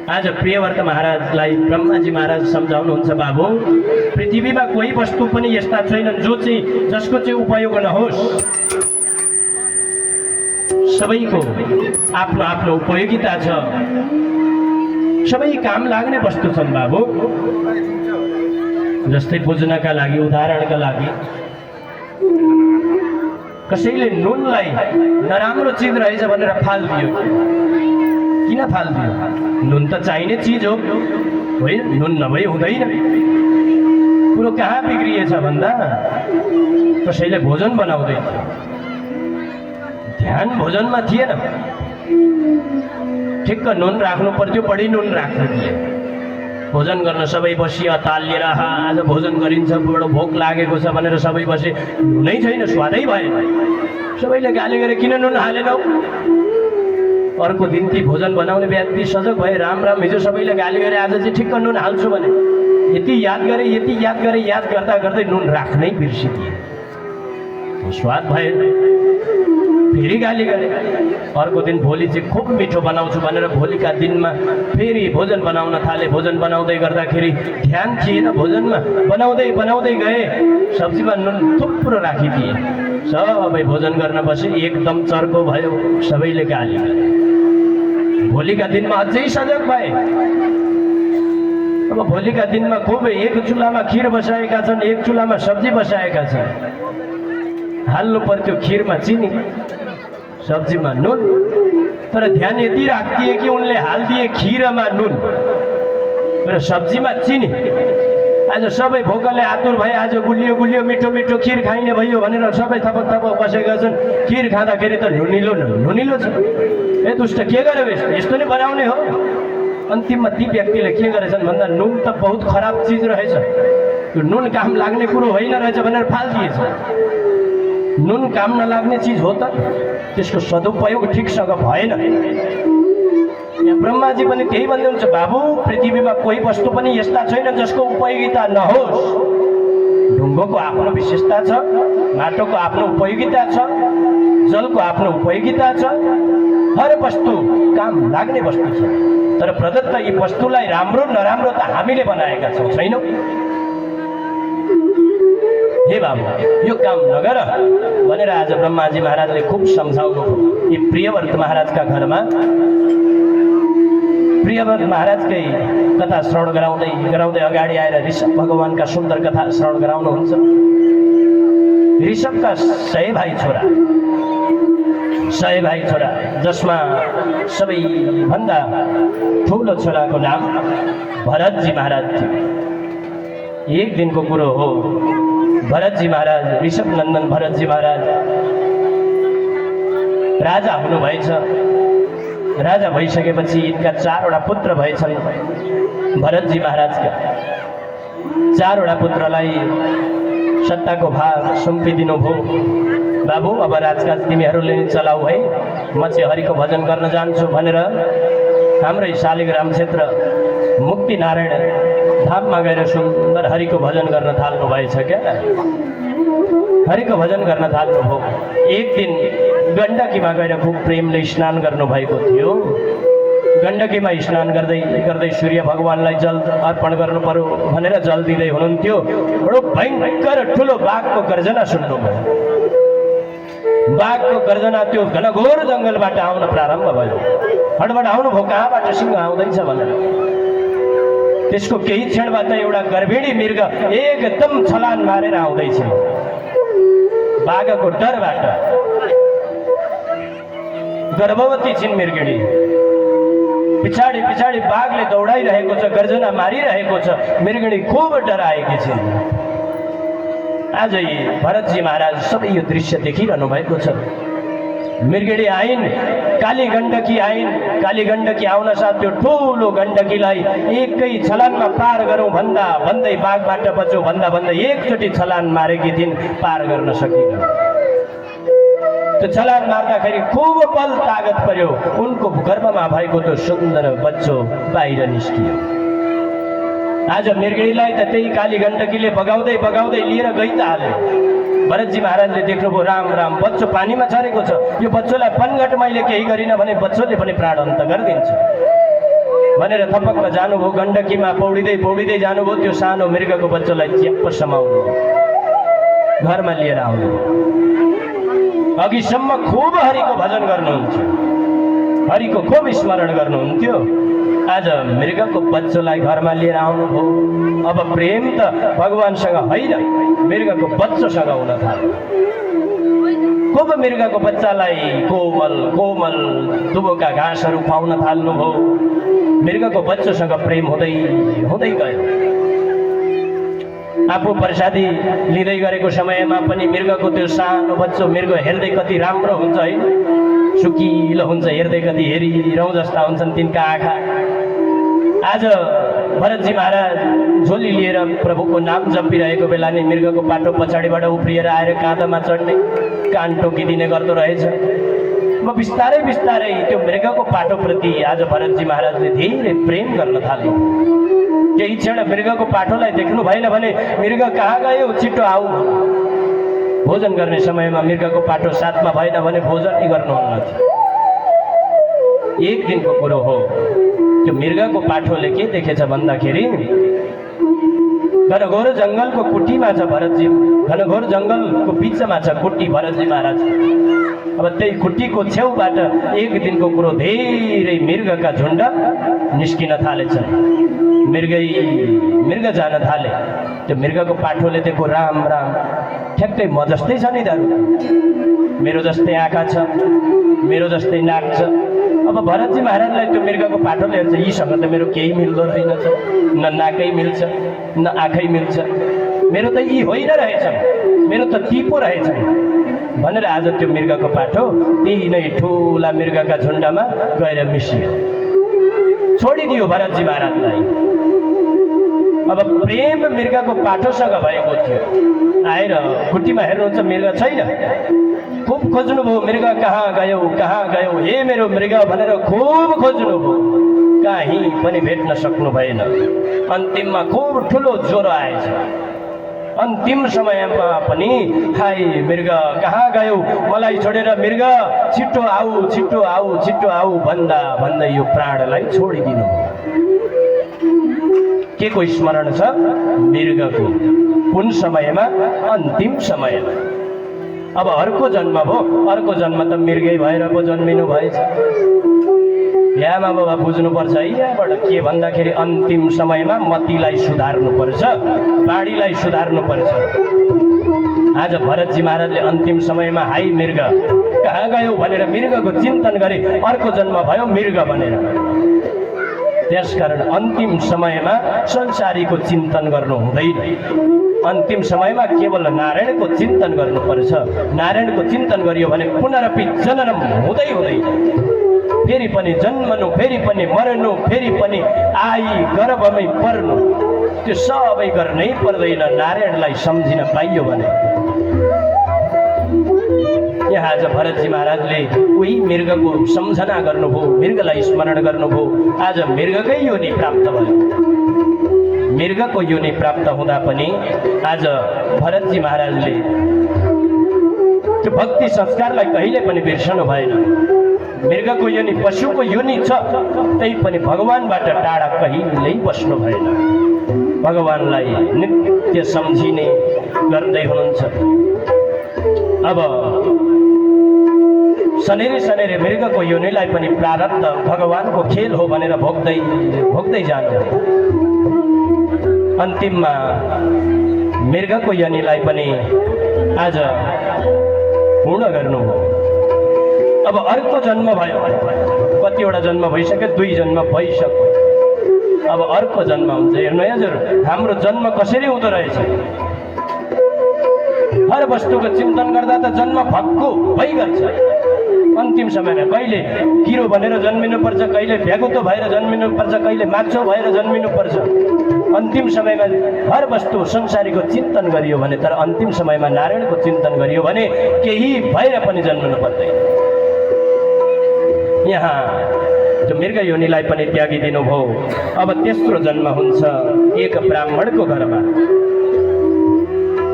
आज प्रियव्रत महाराजलाई ब्रह्माजी महाराज सम्झाउनुहुन्छ, बाबु पृथ्वीमा कोही वस्तु पनि यस्ता छैनन् जसको चाहिँ उपयोग नहोस्। सबैको आफ्नो आफ्नो उपयोगिता छ, सबै काम लाग्ने वस्तु छन् बाबु। जस्तै बुझ्नका लागि, उदाहरणका लागि कसैले नुनलाई नराम्रो चिज रहेछ भनेर फालिदियो। किन फालिदियो? नुन त चाहिने चिज हो, होइन? नुन नभई हुँदैन। कुरो कहाँ बिग्रिएछ भन्दा कसैले भोजन बनाउँदै थियो, ध्यान भोजनमा थिएन। ठिक्क नुन राख्नु पर्थ्यो, बढी नुन राख्नु थिए। भोजन गर्न सबै बसियो तालिएर, आज भोजन गरिन्छ, बडो भोक लागेको छ भनेर सबै बसे, नुनै छैन, स्वादै भएन। सबैले गाली गरे, किन नुन हालेनौ? अर्को दिन ती भोजन बनाउने व्यक्ति सजग भए, राम राम, हिजो सबैले गाली गरे, आज चाहिँ ठिक्क नुन हाल्छु भने यति याद गरे, याद गर्दा गर्दै नुन राख्नै बिर्सिदिए। स्वाद भएन, फेरि गाली गरे। अर्को दिन भोलि चाहिँ खुब मिठो बनाउँछु भनेर भोलिका दिनमा फेरि भोजन बनाउन थाले। भोजन बनाउँदै गर्दाखेरि ध्यान थिएन भोजनमा, बनाउँदै गए, सब्जीमा नुन थुप्रो राखिदिए। सबै भोजन गर्न बसे, एकदम चर्को भयो, सबैले गाली गरे। भोलिका दिनमा अझै सजग भए। अब भोलिका दिनमा खुब एक चुल्हामा खिर बसाएका छन्, एक चुल्हामा सब्जी बसाएका छन्। हाल्नु पर्थ्यो खिरमा चिनी, सब्जीमा नुन, तर ध्यान यति राखिदिए कि उनले हालिदिए खिरमा नुन र सब्जीमा चिनी। आज सबै भोकले आतुर भए, आज गुलियो मिठो खिर खाइने भयो भनेर सबै थपक बसेका छन्। खिर खाँदाखेरि त नुनिलो छ। ए दुष्ट, के गर्यो यस्तो नै बनाउने हो? अन्तिममा ती व्यक्तिले के गरेछन् भन्दा नुन त बहुत खराब चिज रहेछ, यो नुन काम लाग्ने कुरो होइन रहेछ भनेर फालिदिएछ। नुन काम नलाग्ने चिज हो त, त्यसको सदुपयोग ठिकसँग भएन। यहाँ ब्रह्माजी पनि त्यही भन्दै हुन्छ, बाबु पृथ्वीमा कोही वस्तु पनि यस्ता छैन जसको उपयोगिता नहोस्। ढुङ्गोको आफ्नो विशेषता छ, माटोको आफ्नो उपयोगिता छ, जलको आफ्नो उपयोगिता छ। हर वस्तु काम लाग्ने वस्तु छ, तर प्रदत्त यी वस्तुलाई राम्रो नराम्रो त हामीले बनाएका छौँ, छैनौँ। हे बाबु यो काम नगर भनेर आज ब्रह्माजी महाराजले खुब सम्झाउनु। यी प्रियव्रत महाराजका घरमा प्रियव्रत महाराजकै कथा श्रवण गराउँदै अगाडि आएर ऋषभ भगवानका सुन्दर कथा श्रवण गराउनुहुन्छ। ऋषभका 100 भाइ छोरा जसमा सबैभन्दा ठुलो छोराको नाम भरतजी महाराज थियो। एक दिनको कुरो हो, भरतजी महाराज, ऋषभ नन्दन भरतजी महाराज राजा हुनुभएछ। राजा भइसकेपछि यिनका 4वटा पुत्र भएछन्। भरतजी महाराजका 4वटा पुत्रलाई सत्ताको भाग सुम्पिदिनु भयो। बाबु अब राजकाज तिमीहरूले नै चलाऊ है, म चाहिँ हरिको भजन गर्न जान्छु भनेर हाम्रै शालिग्राम क्षेत्र मुक्तिनारायण धाममा गएर सुन्दर हरिको भजन गर्न थाल्नु भएछ क्या। हरिको भजन गर्न थाल्नुभयो। एक दिन गण्डकीमा गएर खुब प्रेमले स्नान गर्नुभएको थियो। गण्डकीमा स्नान गर्दै सूर्य भगवानलाई जल अर्पण गर्नु पर्यो भनेर जल दिँदै हुनुहुन्थ्यो। बडो भयङ्कर ठुलो बाघको गर्जना सुन्नुभयो। बाघको गर्जना त्यो घनघोर जङ्गलबाट आउन प्रारम्भ भयो। हडबड आउनुभयो, कहाँबाट सिंह आउँदैछ भनेर। त्यसको केही क्षणबाट एउटा गर्भिणी मृग एकदम छलान मारेर आउँदैछ बाघको डरबाट। गर्भवती छिन् मृगिणी। पिछाडी पिछाडी बाघले दौडाइरहेको छ, गर्जना मारिरहेको छ। मृगिणी खूब डराएकी छिन्। आज भरतजी महाराज सबै यो दृश्य देखिरहनु भएको छ। मृगिणी आइन्, काली गण्डकी आइन्। काली गण्डकी आउन साथ त्यो ठुलो गण्डकीलाई एकै छलानमा पार गरौँ भन्दा भन्दै बाघबाट बचौँ भन्दा भन्दै एकचोटि छलान मारेकी थिइन्, पार गर्न सकिन। त्यो छलान मार्दाखेरि खूब बल तागत पर्यो। उनको गर्भमा भएको त्यो सुन्दर बच्चो बाहिर निस्कियो। आज मृगिणीलाई त त्यही काली गण्डकीले बगाउँदै बगाउँदै लिएर गइ त हाल्यो। भरतजी महाराजले देख्नुभयो, राम राम, बच्चो पानीमा झरेको छ। यो बच्चोलाई पनघट मैले केही गरिनँ भने बच्चोले पनि प्राण अन्त गरिदिन्छ भनेर थपक्क जानुभयो। गण्डकीमा पौडिँदै पौडिँदै जानुभयो। त्यो सानो मृगको बच्चोलाई च्याप्प समाउनु, घरमा लिएर आउनु। अघिसम्म खूब हरिको भजन गर्नुहुन्थ्यो, हरिको खूब स्मरण गर्नुहुन्थ्यो। आज मृगको बच्चोलाई घरमा लिएर आउनुभयो। अब प्रेम त भगवानसँग होइन, मृगको बच्चोसँग हुन थाल्यो। खूब मृगको बच्चालाई कोमल कोमल दुबोका घाँसहरू खुवाउन थाल्नुभयो। मृगको बच्चोसँग प्रेम हुँदै हुँदै गयो। आफू प्रसादी लिँदै गरेको समयमा पनि मृगको त्यो सानो बच्चो मृग हेर्दै कति राम्रो हुन्छ है, सुकिलो हुन्छ, हेर्दै कति हेरिरहँ जस्ता हुन्छन् तिनका आँखा। आज भरतजी महाराज झोली लिएर प्रभुको नाम जपिरहेको बेला नै मृगको पाटो पछाडिबाट उफ्रिएर आएर काँधमा चढ्ने, कान टोकिदिने गर्दो रहेछ। म बिस्तारै बिस्तारै त्यो मृगको पाटोप्रति आज भरतजी महाराजले धेरै प्रेम गर्न थाले। केही क्षण मृगको पाटोलाई देख्नु भएन भने मृग कहाँ गयो, छिटो आऊ। भोजन गर्ने समयमा मृगको पाटो साथमा भएन भने भोजन नै गर्नुहुन्न थियो। एक दिनको कुरो हो, त्यो मृगको पाठोले के देखेछ भन्दाखेरि घनघोर जङ्गलको कुटीमा छ भरतजी, घनघोर जङ्गलको बिचमा छ कुटी भरतजी महाराज। अब त्यही कुटीको छेउबाट एक दिनको कुरो धेरै मृगका झुण्ड निस्किन थालेछन्। मृग जान थाले। त्यो मृगको पाठोले दिएको राम राम, ठ्याक्कै म जस्तै छ नि दारु, मेरो जस्तै आँखा छ, मेरो जस्तै नाक छ। अब भरतजी महाराजलाई त्यो मृगको पाठोले हेर्छ, यीसँग त मेरो केही मिल्दो रहेनछ, न नाकै मिल्छ न आँखै मिल्छ, मेरो त यी होइन रहेछन्, मेरो त तिपो रहेछन् भनेर आज त्यो मृगको पाठो त्यही नै ठुला मृगका झुण्डमा गएर मिसियो, छोडिदियो भरतजी महाराजलाई। अब प्रेम मृगको पाठोसँग भएको थियो। आएर खुट्टीमा हेर्नुहुन्छ मृग छैन। खूब खोज्नुभयो, मृग कहाँ गयो कहाँ गयो, हे मेरो मृग भनेर खूब खोज्नुभयो, कहीँ पनि भेट्न सक्नु भएन। अन्तिममा खूब ठुलो ज्वरो आएछ। अन्तिम समयमा पनि हाय मृग कहाँ गयो, मलाई छोडेर मृग, छिटो आऊ छिटो आऊ छिटो आऊ भन्दा भन्दै यो प्राणलाई छोडिदिनु। के को स्मरण छ? मृगको। कुन समयमा? अन्तिम समयमा। अब अर्को जन्म भयो, अर्को जन्म त मृगै भएर पो जन्मिनु भएछ। आमा बाबा बुझ्नुपर्छ है यहाँबाट के भन्दाखेरि अन्तिम समयमा मतिलाई सुधार्नुपर्छ, बाढीलाई सुधार्नुपर्छ। आज भरतजी महाराजले अन्तिम समयमा हाई मृग कहाँ गयो भनेर मृगको चिन्तन गरे, अर्को जन्म भयो मृग भनेर। त्यसकारण अन्तिम समयमा संसारीको चिन्तन गर्नु हुँदैन। अन्तिम समयमा केवल नारायणको चिन्तन गर्नुपर्छ। नारायणको चिन्तन गरियो भने पुनरपि जनन हुँदै हुँदैन, फेरि पनि जन्मनु, फेरि पनि मर्नु, फेरि पनि आई गर्भमै पर्नु, त्यो सबै गर्नै पर्दैन नारायणलाई सम्झिन पाइयो भने। यहाँ आज भरतजी महाराजले उही मृगको सम्झना गर्नुभयो, मृगलाई स्मरण गर्नुभयो। आज मृगकै योनि प्राप्त भयो। मृगको योनि प्राप्त हुँदा पनि आज भरतजी महाराजले त्यो भक्ति संस्कारलाई कहिले पनि बिर्सनु भएन। मृगको योनि पशुको योनि छ, त्यही पनि भगवानबाट टाढा कहिल्यै बस्नु भएन। भगवानलाई नित्य सम्झिने गर्दै हुनुहुन्छ। अब सनेरे सनेरे मृगको योनिलाई पनि प्रारब्ध भगवानको खेल हो भनेर भोग्दै भोग्दै जानु। अन्तिममा मृगको योनिलाई पनि आज पूर्ण गर्नु हो। अब अर्को जन्म भयो, कतिवटा जन्म भइसक्यो, 2 जन्म भइसक्यो, अब अर्को जन्म हुन्छ। हेर्नु है हजुर, हाम्रो जन्म कसरी हुँदो रहेछ। हर वस्तुको चिन्तन गर्दा त जन्म भक्कु भइगर्छ। अन्तिम समयमा कहिले किरो भनेर जन्मिनुपर्छ, कहिले भ्यागुतो भएर जन्मिनुपर्छ, कहिले माछो भएर जन्मिनुपर्छ। अन्तिम समयमा हर वस्तु संसारीको चिन्तन गरियो भने, तर अन्तिम समयमा नारायणको चिन्तन गरियो भने केही भएर पनि जन्मनु पर्दैन। यहाँ त्यो मृग योनिलाई पनि त्यागिदिनु भयो। अब तेस्रो जन्म हुन्छ एक ब्राह्मणको घरमा।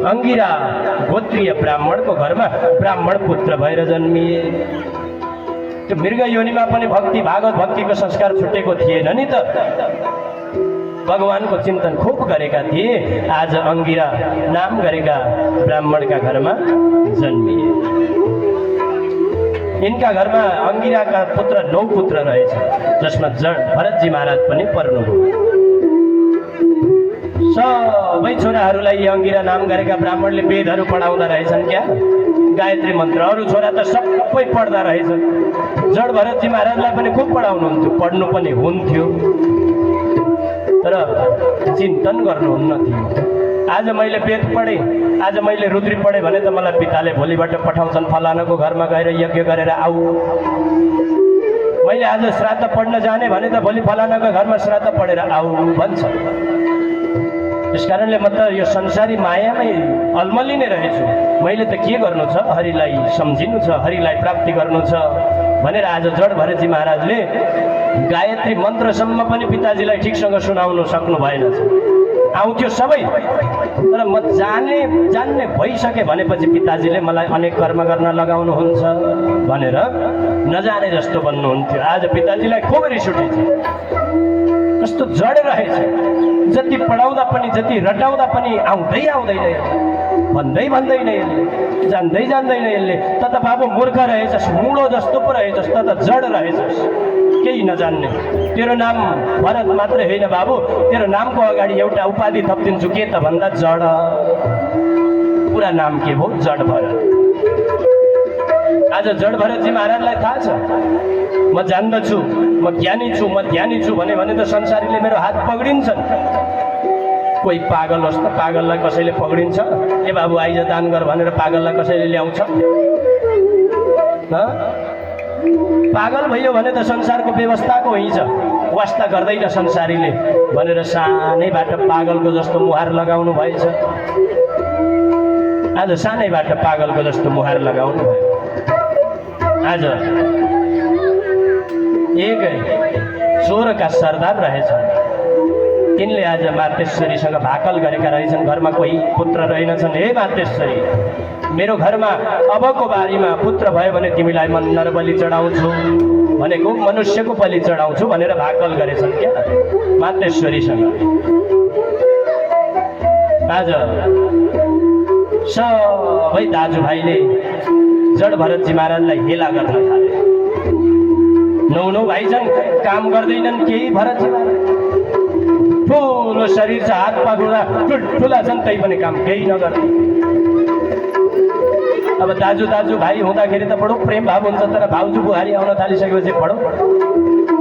अंगिरा गोत्रीय ब्राह्मणको घरमा ब्राह्मण पुत्र भएर जन्मिए। त्यो मृग योनिमा पनि भक्ति, भागवत भक्तिको संस्कार छुटेको थिएन नि त, भगवानको चिन्तन खूब गरेका थिए। आज अंगिरा नाम गरेका ब्राह्मणका घरमा जन्मिए। इनका घरमा अंगिराका पुत्र 9 पुत्र रहेछ, जसमा भरतजी महाराज पनि पर्नुभयो। सबै छोराहरूलाई अंगिरा नाम गरेका ब्राह्मणले वेदहरू पढाउँदा रहेछन् क्या, गायत्री मन्त्र। अरू छोरा त सबै पढ्दा रहेछन्। जड भरतजी महाराजलाई पनि खुब पढाउनुहुन्थ्यो, पढ्नु पनि हुन्थ्यो, तर चिन्तन गर्नुहुन्न थियो। आज मैले वेद पढेँ, आज मैले रुद्री पढेँ भने त मलाई पिताले भोलिबाट पठाउँछन् फलानाको घरमा गएर यज्ञ गरेर आऊ। मैले आज श्राद्ध पढ्न जाने भने त भोलि फलानाको घरमा श्राद्ध पढेर आऊ भन्छ। त्यस कारणले म त यो संसारी मायामै अल्मलिने रहेछु। मैले त के गर्नु छ, हरिलाई सम्झिनु छ, हरिलाई प्राप्ति गर्नु छ भनेर आज जड भरतजी महाराजले गायत्री मन्त्रसम्म पनि पिताजीलाई ठिकसँग सुनाउन सक्नु भएन। आउँथ्यो सबै, तर म जान्ने भइसके भनेपछि पिताजीले मलाई अनेक कर्म गर्न लगाउनुहुन्छ भनेर नजाने जस्तो भन्नुहुन्थ्यो। आज पिताजीलाई खुब रिस उठेछ। कस्तो जड रहेछ, जति पढाउँदा पनि, जति रटाउँदा पनि आउँदै आउँदैन, भन्दै भन्दैन यसले, जान्दै जान्दैन यसले। त त बाबु मूर्ख रहेछस्, मुडो जस्तो पो रहेछस्, त त जड रहेछस्, केही नजान्ने। तेरो नाम भरत मात्रै होइन बाबु, तेरो नामको अगाडि एउटा उपाधि थपिदिन्छु, के त भन्दा जड। पुरा नाम के भयो? जड भरत। आज जड भरतजी महाराजलाई थाहा छ म जान्दछु, म ज्ञानी छु, म ध्यानी छु भने त संसारीले मेरो हात पक्रिन्छन्। कोही पागल होस् त, पागललाई कसैले पक्रिन्छ? ए बाबु आइज दान गर भनेर पागललाई कसैले ल्याउँछ? पागल भयो भने त संसारको व्यवस्थाको हुन्छ, वास्ता गर्दैन संसारीले भनेर सानैबाट पागलको जस्तो मुहार लगाउनु भएछ। आज सानैबाट पागलको जस्तो मुहार लगाउनु भयो। आज एक चोरका सरदार रहेछन्, तिनले आज मातेश्वरीसँग भाकल गरेका रहेछन्। घरमा कोही पुत्र रहेनछन्। हे मातेश्वरी, मेरो घरमा अबको बारीमा पुत्र भयो भने तिमीलाई म नरबली चढाउँछु भनेको मनुष्यको बलि चढाउँछु भनेर भाकल गरेछन् क्या मातेश्वरीसँग। आज सबै दाजुभाइले जड भरतजी महाराजलाई हेला गर्न थाले। 9 भाइ छन्, काम गर्दैनन् केही। भरतजी महाराज ठुलो शरीर छ, हात पाखुरा ठुल्ठुला छन्, तै पनि काम केही नगर्ने। अब दाजु भाइ हुँदाखेरि त बडो प्रेम भाव हुन्छ, तर भाउजू बुहारी आउन थालिसकेपछि बडो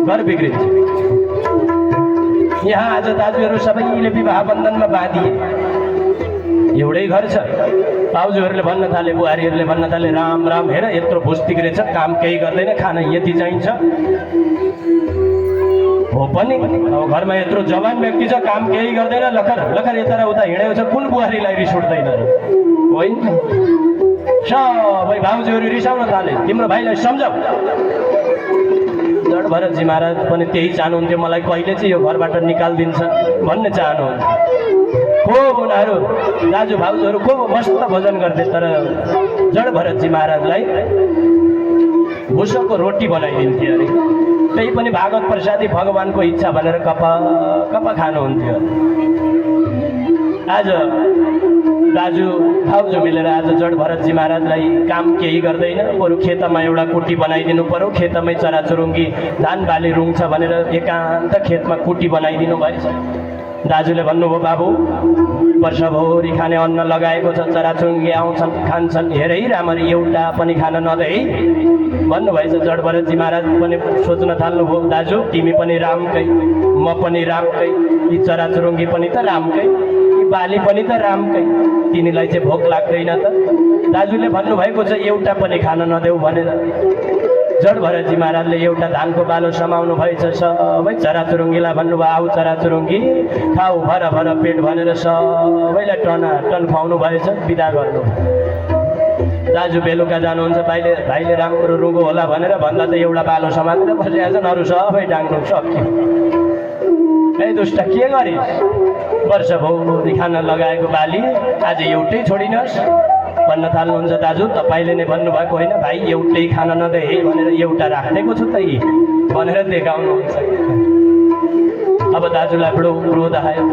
घर बिग्रिन्छ। यहाँ आज दाजुहरू सबैले विवाह बन्धनमा बाँधिए। एउटै घर छ, भाउजूहरूले भन्न थाले, बुहारीहरूले भन्न थाले, राम राम हेर यत्रो भुस बिग्रेछ, काम केही गर्दैन, खाना यति चाहिन्छ। हो पनि अब घरमा यत्रो जवान व्यक्ति छ, काम केही गर्दैन, लखर लखर यता र उता हिँडेको छ, कुन बुहारीलाई रिस उठ्दैन र? होइन, सबै भाउजूहरू रिसाउन थाले, तिम्रो भाइलाई सम्झाऊ। जड भरतजी महाराज पनि त्यही चाहनुहुन्थ्यो, मलाई कहिले चाहिँ यो घरबाट निकालिदिन्छ भन्ने चाहनुहुन्थ्यो। खुब उनीहरू दाजु भाउजूहरू खुब मस्त भोजन गर्थे, तर जड भरतजी महाराजलाई भुसको रोटी बनाइदिन्थे अरे। त्यही पनि भागवत प्रसादी भगवानको इच्छा भनेर कप कप खानुहुन्थ्यो। आज दाजु भाउजू मिलेर आज जड भरतजी महाराजलाई काम केही गर्दैन, बरु खेतमा एउटा कुटी बनाइदिनु पर्यो, खेतमै चराचुरुङ्गी धान बाली रुङ्छ भनेर एकान्त खेतमा कुटी बनाइदिनु भएछ। दाजुले भन्नुभयो, बाबु वर्षभरि खाने अन्न लगाएको छ, चराचुरुङ्गी आउँछन् खान्छन्, हेरै राम्ररी एउटा पनि खान नदे है भन्नुभएछ। जड भरतजी महाराज पनि सोच्न थाल्नुभयो, दाजु तिमी पनि रामकै, म पनि रामकै, यी चराचुरुङ्गी पनि त रामकै, यी बाली पनि त रामकै, तिनीलाई चाहिँ भोक लाग्दैन त? दाजुले भन्नुभएको छ एउटा पनि खान नदेऊ भनेर। जड भरतजी महाराजले एउटा धानको बालो समाउनु भएछ, सबै चराचुरुङ्गीलाई भन्नुभयो, आऊ चराचुरुङ्गी खाऊ भर भर पेट भनेर सबैलाई टन खुवाउनु भएछ, बिदा गर्नु। दाजु बेलुका जानुहुन्छ, भाइले राम्रो रुगो होला भनेर भन्दा त एउटा बालो समातेर बसिरहेका छन्, अरू सबै डाङ्नु सक्यो। ए दुष्ट के गरिस्? वर्षभरि खान लगाएको बाली आज एउटै छोडिनस् भन्न थाल्नुहुन्छ। दाजु तपाईँले नै भन्नुभएको होइन, भाइ एउटै खान नदे है भनेर एउटा राखिदिएको छु त यी भनेर देखाउनुहुन्छ। अब दाजुलाई बडो क्रोध आयो।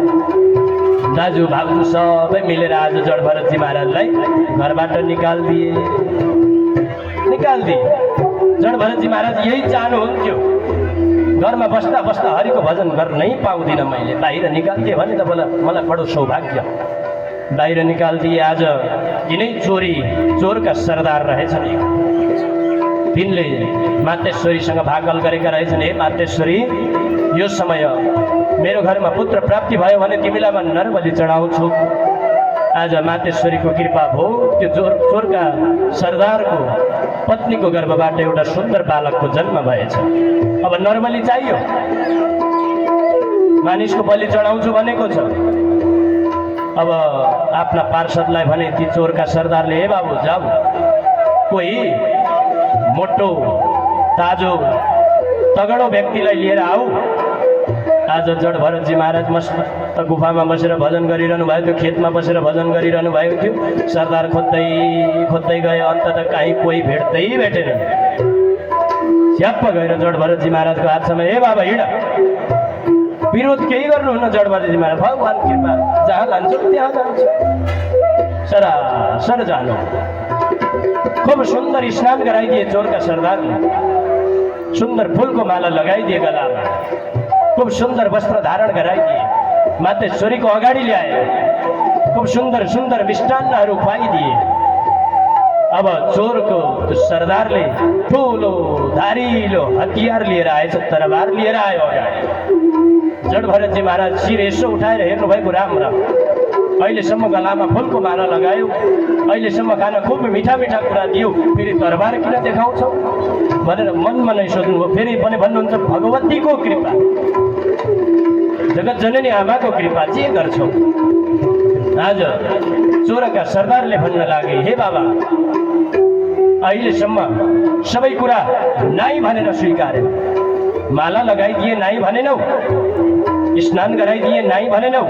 दाजु भाउजू सबै मिलेर आज जड भरतजी महाराजलाई घरबाट निकालिदिए। जड भरतजी महाराज यही चाहनुहुन्थ्यो, घरमा बस्दा बस्दा हरिको भजन गर्नै पाउँदिनँ मैले, बाहिर निकालिदिएँ भने त मलाई बडो सौभाग्य। बाहिर निकालिदिए। आज यिनै चोरका सरदार रहेछन्, तिनले मातेश्वरीसँग भाकल गरेका रहेछन्, हे मातेश्वरी यो समय मेरो घरमा पुत्र प्राप्ति भयो भने तिमीलाई म नरबली चढाउँछु। आज मातेश्वरीको कृपा भयो, त्यो चोरका सरदारको पत्नीको गर्भबाट एउटा सुन्दर बालकको जन्म भएछ। अब नरबली चाहियो, मानिसको बलि चढाउँछु भनेको छ। अब आफ्ना पार्षदलाई भने ती चोरका सरदारले, हे बाबु जाऊ, कोही मोटो ताजो तगडो व्यक्तिलाई लिएर आऊ। आज जड भरतजी महाराज मस्त गुफामा बसेर भजन गरिरहनु भयो, त्यो खेतमा बसेर भजन गरिरहनु भएको थियो। सरदार खोज्दै गए, अन्तत कहीँ कोही भेटेन। स्याप्प गएर जड भरतजी महाराजको हातसम्म, हे बाबा हिँड, विरोध केही गर्नुहुन्न जड भरतजी महाराज, भगवान कृपा, जहाँ जान्छु त्यहाँ जान्छु, सरासर जानु। खूब सुन्दर स्नान गराइदिए चोरका सरदारले, सुन्दर फुलको माला लगाइदिए गलामा, खूब सुन्दर वस्त्र धारण गराइदिए, मातेश्वरीको अगाडि ल्याए, खूब सुन्दर सुन्दर मिष्टान्नहरू खुवाइदिए। अब चोरको सरदारले ठुलो धारिलो हतियार लिएर आएछ, तरबार लिएर आयो अगाडि। जड भरतजी महाराज शिर यसो उठाएर हेर्नु भएको, राम्रो अहिलेसम्म गलामा फुलको माला लगायो, अहिलेसम्म खाना खुब मिठा मिठा कुरा दियो, फेरि तरबार किन देखाउँछौ भनेर मनमा नै सोध्नुभयो। फेरि पनि भन्नुहुन्छ, भगवतीको कृपा, जगत जननी आमाको कृपा जे गर्छौ। आज चोरका सरदारले भन्न लागे, हे बाबा अहिलेसम्म सबै कुरा नाइ भनेर स्वीकार्यो, माला लगाइदिए नाइ भनेनौ, स्नान गराइदिए नाइ भनेनौ,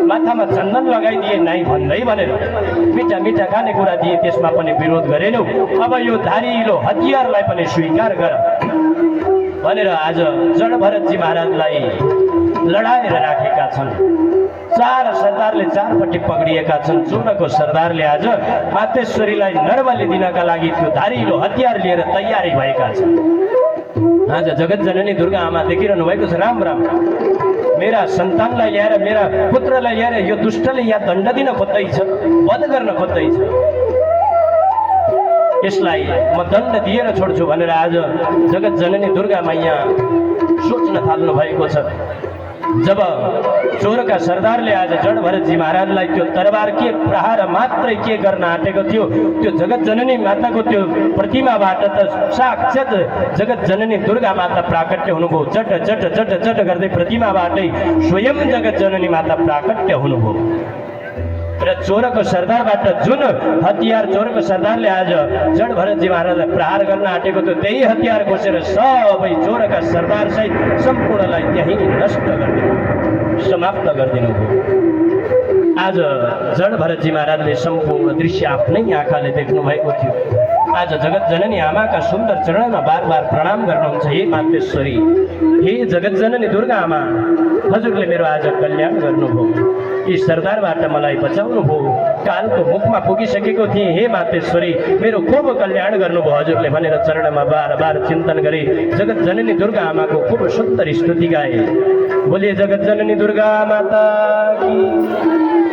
माथामा चन्दन लगाइदिए नाइ भन्दै भनेर मिठा मिठा खाने कुरा दिए, त्यसमा पनि विरोध गरेनौ। अब यो धारिलो हतियारलाई पनि स्वीकार गर भनेर आज जड भरतजी महाराजलाई लडाएर राखेका छन्। चार सरदारले चारपट्टि पक्रिएका छन्। चोरको सरदारले आज मातेश्वरीलाई नरबली दिनका लागि त्यो धारिलो हतियार लिएर तयारी भएका छन्। आज जगत जननी दुर्गा आमा देखिरहनु भएको छ, राम राम, मेरा सन्तानलाई ल्याएर, मेरा पुत्रलाई ल्याएर यो दुष्टले यहाँ दण्ड दिन खोज्दैछ, वध गर्न खोज्दैछ, यसलाई म दण्ड दिएर छोड्छु भनेर आज जगत जननी दुर्गा मैया सोच्न थाल्नु भएको छ। जब चोरका सरदारले आज जड भरतजी महाराजलाई त्यो तरबार के प्रहार मात्रै के गर्न आँटेको थियो, त्यो जगत जननी माताको त्यो प्रतिमाबाट त साक्षात जगत जननी दुर्गा माता प्राकट्य हुनुभयो। चट चट चट चट गर्दै प्रतिमाबाटै स्वयं जगत जननी माता प्राकट्य हुनुभयो। र चोरको सरदारबाट जुन हतियार चोरको सरदारले आज जड भरतजी महाराजलाई प्रहार गर्न आँटेको थियो, त्यही हतियार घोसेर सबै चोरका सरदार सहित सम्पूर्णलाई त्यही नष्ट गरिदिनु, समाप्त गरिदिनु भयो। आज जड भरतजी महाराजले सम्पूर्ण दृश्य आफ्नै आँखाले देख्नु भएको थियो। आज जगत जननी आमाका सुन्दर चरणमा बार बार प्रणाम गर्नुहुन्छ, हे मातेश्वरी, हे जगत जननी दुर्गा आमा, हजुरले मेरो आज कल्याण गर्नुभयो। यी सरदारबाट मलाई बचाउनु भयो। कालको मुखमा पुगिसकेको थिएँ। हे मातेश्वरी, मेरो खूब कल्याण गर्नुभयो हजुरले भनेर चरणमा बार बार चिन्तन गरे। जगत जननी दुर्गा आमाको खूब सुन्दर स्तुति गाए। बोलिए जगत जननी दुर्गा माता की।